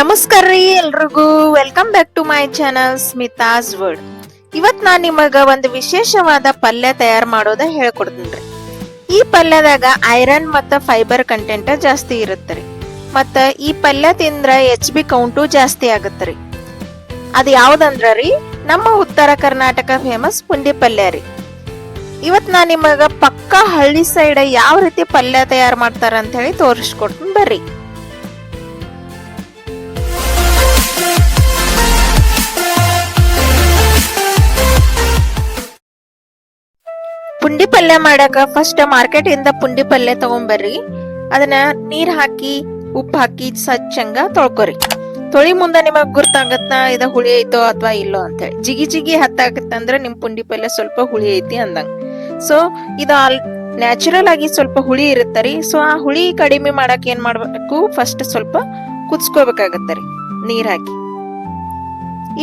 ನಮಸ್ಕಾರ ರೀ ಎಲ್ರಿಗೂ. Welcome back to my channel Smitha's world. ಇವತ್ ನಾನ್ ನಿಮಗ ಒಂದು ವಿಶೇಷವಾದ ಪಲ್ಯ ತಯಾರು ಮಾಡೋದ ಹೇಳ್ಕೊಡ್ತೀನಿ. ಈ ಪಲ್ಯದಾಗ ಐರನ್ ಮತ್ತ ಫೈಬರ್ ಕಂಟೆಂಟ್ ಜಾಸ್ತಿ ಇರುತ್ತರಿ. ಮತ್ತ ಈ ಪಲ್ಯ ತಿಂದ್ರ HB ಕೌಂಟು ಜಾಸ್ತಿ ಆಗತ್ತರಿ. ಅದ್ ಯಾವ್ದಂದ್ರ ರೀ, ನಮ್ಮ ಉತ್ತರ ಕರ್ನಾಟಕ ಫೇಮಸ್ ಪುಂಡಿ ಪಲ್ಯ ರೀ. ಇವತ್ ನಾನ್ ನಿಮಗ ಪಕ್ಕಾ ಹಳ್ಳಿ ಸೈಡ್ ಯಾವ ರೀತಿ ಪಲ್ಯ ತಯಾರು ಮಾಡ್ತಾರ ಅಂತ ಹೇಳಿ ತೋರಿಸ್ಕೊಡ್ತೀನಿ ಬರ್ರಿ. ಪುಂಡಿ ಪಲ್ಯ ಮಾಡಾಕ ಫಸ್ಟ್ ಮಾರ್ಕೆಟ್ ಇಂದ ಪುಂಡಿ ಪಲ್ಯ ತಗೊಂಬರ್ರಿ. ಅದನ್ನ ನೀರ್ ಹಾಕಿ ಉಪ್ಪು ಹಾಕಿ ಸ್ವಚ್ಛಂಗ ತೊಳ್ಕೊರಿ. ತೊಳಿ ಮುಂದ ನಿಮಗ್ ಗುರ್ತಾಗತ್ತ ಇದ ಹುಳಿ ಐತೋ ಅಥವಾ ಇಲ್ಲೋ ಅಂತ ಹೇಳಿ. ಜಿಗಿ ಜಿಗಿ ಹತ್ತಾಗತ್ತಂದ್ರ ನಿಮ್ ಪುಂಡಿ ಪಲ್ಯ ಸ್ವಲ್ಪ ಹುಳಿ ಐತಿ ಅಂದಂಗ. ಸೊ ಇದು ನ್ಯಾಚುರಲ್ ಆಗಿ ಸ್ವಲ್ಪ ಹುಳಿ ಇರುತ್ತರಿ. ಸೊ ಆ ಹುಳಿ ಕಡಿಮೆ ಮಾಡಕ್ ಏನ್ ಮಾಡ್ಬೇಕು, ಫಸ್ಟ್ ಸ್ವಲ್ಪ ಕುದಿಸ್ಕೋಬೇಕಾಗತ್ತರಿ ನೀರ್ ಹಾಕಿ.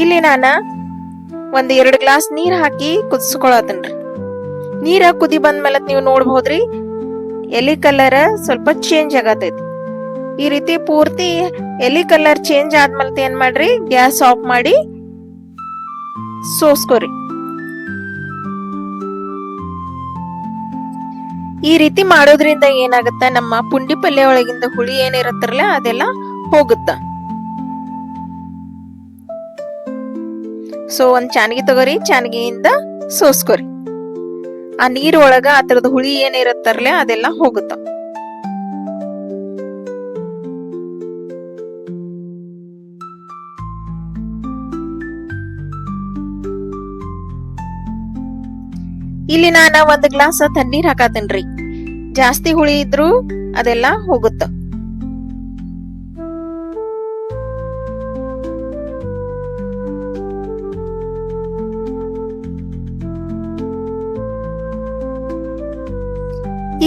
ಇಲ್ಲಿ ನಾನ 1-2 ಗ್ಲಾಸ್ ನೀರ್ ಹಾಕಿ ಕುದಿಸ್ಕೊಳತನ್ರಿ. ನೀರ ಕುದಿ ಬಂದ್ಮೇಲೆ ನೀವು ನೋಡ್ಬಹುದ್ರಿ, ಎಲಿ ಕಲರ್ ಸ್ವಲ್ಪ ಚೇಂಜ್ ಆಗತೈತಿ. ಈ ರೀತಿ ಪೂರ್ತಿ ಎಲಿ ಕಲರ್ ಚೇಂಜ್ ಆದ್ಮೇಲೆ ಏನ್ ಮಾಡ್ರಿ, ಗ್ಯಾಸ್ ಆಫ್ ಮಾಡಿ ಸೋಸ್ಕೋರಿ. ಈ ರೀತಿ ಮಾಡೋದ್ರಿಂದ ಏನಾಗತ್ತ, ನಮ್ಮ ಪುಂಡಿ ಪಲ್ಯ ಒಳಗಿಂದ ಹುಳಿ ಏನಿರತ್ತರಲ್ಲ ಅದೆಲ್ಲ ಹೋಗುತ್ತ. ಸೊ ಒಂದ್ ಚಾನಗಿ ತಗೋರಿ, ಚಾನಗಿಯಿಂದ ಸೋಸ್ಕೋರಿ. ಆ ನೀರ್ ಒಳಗ ಅದರದ ಹುಳಿ ಏನಿರತ್ತರ್ಲೆ ಅದೆಲ್ಲ ಹೋಗುತ್ತ. ಇಲ್ಲಿ ನಾನ 1 ಗ್ಲಾಸ್ ತಣ್ಣೀರ್ ಹಾಕತೇನ್ರಿ. ಜಾಸ್ತಿ ಹುಳಿ ಇದ್ರು ಅದೆಲ್ಲ ಹೋಗುತ್ತ.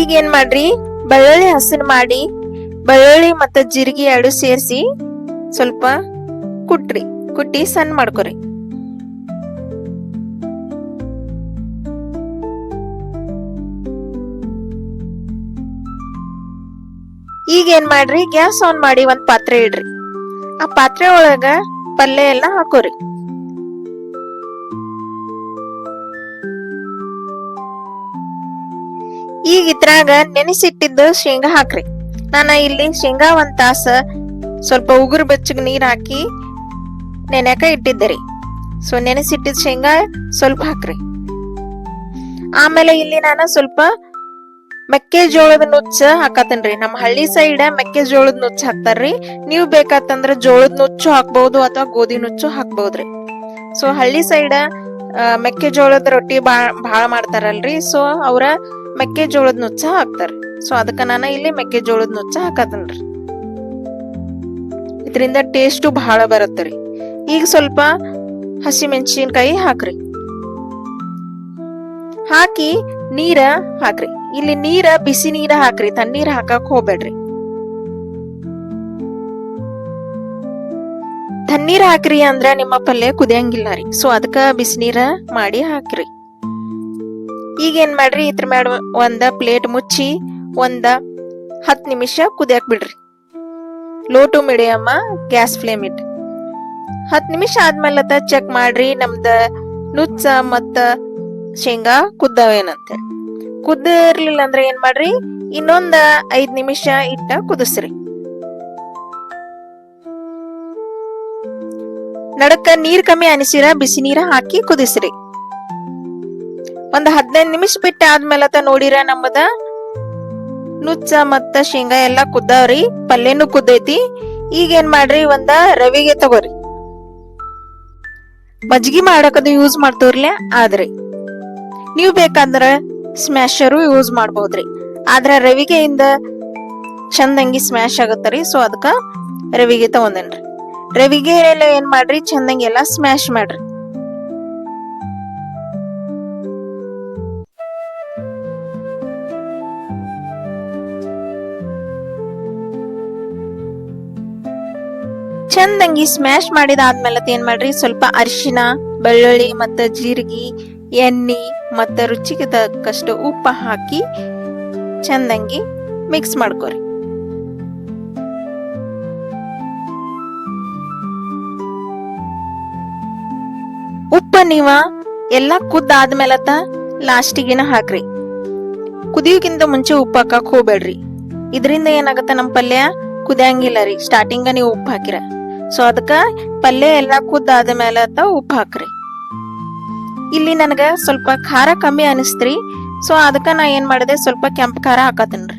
ಈಗ ಏನ್ ಮಾಡ್ರಿ, ಬೆಳ್ಳುಳ್ಳಿ ಹಸನ್ ಮಾಡಿ ಬೆಳ್ಳುಳ್ಳಿ ಮತ್ತ ಜೀರಿಗೆ 2 ಸೇರಿಸಿ ಸ್ವಲ್ಪ ಕುಟ್ಟಿ ಸಣ್ಣ ಮಾಡ್ಕೊರಿ. ಈಗ ಏನ್ ಮಾಡ್ರಿ, ಗ್ಯಾಸ್ ಆನ್ ಮಾಡಿ ಒಂದ್ ಪಾತ್ರೆ ಇಡ್ರಿ. ಆ ಪಾತ್ರೆ ಒಳಗ ಪಲ್ಯ ಎಲ್ಲ ಹಾಕೋರಿ. ಈಗ ಇದ್ರಾಗ ನೆನೆಸಿಟ್ಟಿದ್ದು ಶೇಂಗಾ ಹಾಕ್ರಿ. ನಾನ ಇಲ್ಲಿ ಶೇಂಗಾ 1 ತಾಸ ಸ್ವಲ್ಪ ಉಗುರು ಬೆಚ್ಚಗ್ ನೀರ್ ಹಾಕಿ ನೆನೆಕ ಇಟ್ಟಿದ್ದರಿ. ಸೊ ನೆನೆಸಿಟ್ಟಿದ್ ಶೇಂಗಾ ಸ್ವಲ್ಪ ಹಾಕ್ರಿ. ಆಮೇಲೆ ಇಲ್ಲಿ ನಾನು ಸ್ವಲ್ಪ ಮೆಕ್ಕೆಜೋಳದ ನುಚ್ಚ ಹಾಕತೇನ್ರಿ. ನಮ್ಮ ಹಳ್ಳಿ ಸೈಡ್ ಮೆಕ್ಕೆಜೋಳದ ನುಚ್ಚ ಹಾಕ್ತಾರ್ರಿ. ನೀವು ಬೇಕಾತಂದ್ರ ಜೋಳದ ನುಚ್ಚು ಹಾಕ್ಬಹುದು ಅಥವಾ ಗೋಧಿ ನುಚ್ಚು ಹಾಕ್ಬಹುದ್ರಿ. ಸೊ ಹಳ್ಳಿ ಸೈಡ್ ಮೆಕ್ಕೆಜೋಳದ ರೊಟ್ಟಿ ಬಾಳ ಮಾಡ್ತಾರಲ್ರಿ. ಸೊ ಅವ್ರ ಮೆಕ್ಕೆಜೋಳದ ನುಚ್ಚ ಹಾಕ್ತಾರ. ಸೊ ಅದಕ್ಕ ನಾನು ಇಲ್ಲಿ ಮೆಕ್ಕೆಜೋಳದ ನುಚ್ಚ ಹಾಕತೇನ್ರಿ. ಇದರಿಂದ ಟೇಸ್ಟು ಬಹಳ ಬರುತ್ತರಿ. ಈಗ ಸ್ವಲ್ಪ ಹಸಿ ಮೆಣಸಿನಕಾಯಿ ಹಾಕ್ರಿ. ಹಾಕಿ ನೀರ ಹಾಕ್ರಿ. ಇಲ್ಲಿ ನೀರ ಬಿಸಿ ನೀರ ಹಾಕ್ರಿ, ತಣ್ಣೀರ್ ಹಾಕಕ್ ಹೋಗ್ಬೇಡ್ರಿ. ತಣ್ಣೀರ್ ಹಾಕ್ರಿ ಅಂದ್ರ ನಿಮ್ಮ ಪಲ್ಯ ಕುದಿಯಂಗಿಲ್ಲ ರೀ. ಸೊ ಅದಕ್ಕ ಬಿಸಿ ನೀರ ಮಾಡಿ ಹಾಕ್ರಿ. ಈಗ ಏನ್ ಮಾಡ್ರಿ, ಇದ್ರ ಮ್ಯಾಲ ಒಂದ ಪ್ಲೇಟ್ ಮುಚ್ಚಿ 10 ನಿಮಿಷ ಕುದಿಯಕ್ ಬಿಡ್ರಿ. Low to medium gas flame ಇಟ್ 10 ನಿಮಿಷ ಆದ್ಮೇಲೆ ಚೆಕ್ ಮಾಡ್ರಿ, ನಮ್ದ ನುಚ್ಚ ಮತ್ತ ಶೇಂಗಾ ಕುದ್ದವೇನಂತ. ಕುದ್ದಿರ್ಲಿಲ್ಲ ಅಂದ್ರೆ ಏನ್ ಮಾಡ್ರಿ, ಇನ್ನೊಂದ 5 ನಿಮಿಷ ಇಟ್ಟ ಕುದಿಸ್ರಿ. ನಡಕ ನೀರ್ ಕಮ್ಮಿ ಅನಿಸಿರ ಬಿಸಿ ನೀರ ಹಾಕಿ ಕುದಿಸ್ರಿ. ಒಂದ್ 15 ನಿಮಿಷ ಬಿಟ್ಟ ಆದ್ಮೇಲೆ ನೋಡಿರ ನಮ್ಮದ ನುಚ್ಚ ಮತ್ತ ಶೇಂಗಾ ಎಲ್ಲಾ ಕುದ್ದಾವ್ರಿ, ಪಲ್ಯನು ಕುದ್ದೈತಿ. ಈಗ ಏನ್ ಮಾಡ್ರಿ, ಒಂದ ರವಿಗೆ ತಗೋರಿ. ಮಜ್ಗಿ ಮಾಡಕದು ಯೂಸ್ ಮಾಡ್ತವ್ರಲ್ಲ ಆದ್ರಿ, ನೀವ್ ಬೇಕಂದ್ರ ಸ್ಮ್ಯಾಶರು ಯೂಸ್ ಮಾಡಬಹುದ್ರಿ. ಆದ್ರ ರವಿಗೆಯಿಂದ ಚಂದಂಗಿ ಸ್ಮ್ಯಾಶ್ ಆಗತ್ತರಿ. ಸೊ ಅದಕ್ಕ ರವಿಗೆ ತಗೊಂಡೇನ್ರಿ. ರವಿಗೆ ಎಲ್ಲ ಏನ್ ಮಾಡ್ರಿ, ಚಂದಂಗಿ ಎಲ್ಲಾ ಸ್ಮ್ಯಾಶ್ ಮಾಡ್ರಿ. ಚಂದಂಗಿ ಸ್ಮ್ಯಾಶ್ ಮಾಡಿದಾದ್ಮೇಲೆ ಏನ್ ಮಾಡ್ರಿ, ಸ್ವಲ್ಪ ಅರಿಶಿನ, ಬೆಳ್ಳುಳ್ಳಿ ಮತ್ತ ಜೀರಿಗೆ, ಎಣ್ಣೆ ಮತ್ತ ರುಚಿಗೆ ತಕ್ಕಷ್ಟು ಉಪ್ಪು ಹಾಕಿ ಚಂದಂಗಿ ಮಿಕ್ಸ್ ಮಾಡ್ಕೊರಿ. ಉಪ್ಪ ನೀವ ಎಲ್ಲಾ ಕುದ್ದಾದ್ಮೇಲತ್ತ ಲಾಸ್ಟಿಗೆನ ಹಾಕ್ರಿ. ಕುದಿಯೋಕ್ಕಿಂತ ಮುಂಚೆ ಉಪ್ಪು ಹಾಕಕ್ ಹೋಗ್ಬೇಡ್ರಿ. ಇದರಿಂದ ಏನಾಗತ್ತ ನಮ್ ಪಲ್ಯ ಕುದಿಯಂಗಿಲ್ಲ ರೀ, ಸ್ಟಾರ್ಟಿಂಗ್ ನೀವು ಉಪ್ಪು ಹಾಕಿರ. ಸೊ ಅದಕ್ಕ ಪಲ್ಯ ಎಲ್ಲಾ ಕುದ್ದಾದ್ಮೇಲತ್ತ ಉಪ್ಪು ಹಾಕ್ರಿ. ಇಲ್ಲಿ ನನಗ ಸ್ವಲ್ಪ ಖಾರ ಕಮ್ಮಿ ಅನಿಸ್ತ್ರಿ. ಸೊ ಅದಕ್ಕ ನಾ ಏನ್ ಮಾಡಿದೆ, ಸ್ವಲ್ಪ ಕೆಂಪು ಖಾರ ಹಾಕತೇನ್ರಿ.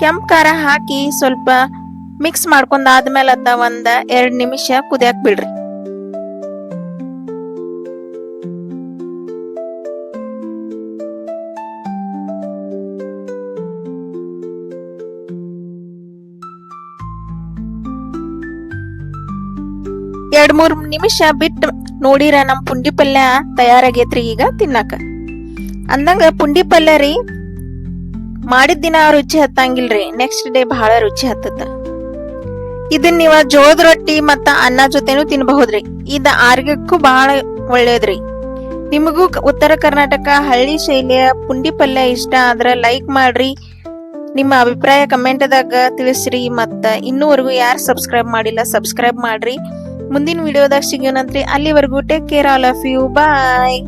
ಕೆಂಪು ಖಾರ ಹಾಕಿ ಸ್ವಲ್ಪ ಮಿಕ್ಸ್ ಮಾಡ್ಕೊಂಡಾದ್ಮೇಲತ್ತ 1-2 ನಿಮಿಷ ಕುದಿಯಾಕ್ ಬಿಡ್ರಿ. ಎರಡ್ 3 ನಿಮಿಷ ಬಿಟ್ಟು ನೋಡಿರ ನಮ್ ಪುಂಡಿ ಪಲ್ಯ ತಯಾರಾಗೇತ್ರಿ. ಈಗ ತಿನ್ನಾಕ ಅಂದಂಗ ಪುಂಡಿ ಪಲ್ಯ ರೀ ಮಾಡಿದ ದಿನ ರುಚಿ ಹತ್ತಂಗಿಲ್ರಿ, ನೆಕ್ಸ್ಟ್ ಡೇ ಬಹಳ ರುಚಿ ಹತ್ತತ್ತ. ಇದನ್ ನೀವ ಜೋಳದ ರೊಟ್ಟಿ ಮತ್ತ ಅನ್ನ ಜೊತೆನೂ ತಿನ್ಬಹುದ್ರಿ. ಇದ ಆರೋಗ್ಯಕ್ಕೂ ಬಹಳ ಒಳ್ಳೇದ್ರಿ. ನಿಮಗೂ ಉತ್ತರ ಕರ್ನಾಟಕ ಹಳ್ಳಿ ಶೈಲಿಯ ಪುಂಡಿ ಪಲ್ಯ ಇಷ್ಟ ಆದ್ರ ಲೈಕ್ ಮಾಡ್ರಿ, ನಿಮ್ಮ ಅಭಿಪ್ರಾಯ ಕಮೆಂಟ್ದಾಗ ತಿಳಿಸ್ರಿ. ಮತ್ತ ಇನ್ನೂವರೆಗೂ ಯಾರು ಸಬ್ಸ್ಕ್ರೈಬ್ ಮಾಡಿಲ್ಲ ಸಬ್ಸ್ಕ್ರೈಬ್ ಮಾಡ್ರಿ. ಮುಂದಿನ ವಿಡಿಯೋದಾಗ ಸಿಗೋಣಂತ್ರಿ. ಅಲ್ಲಿವರೆಗೂ take care all of you. Bye.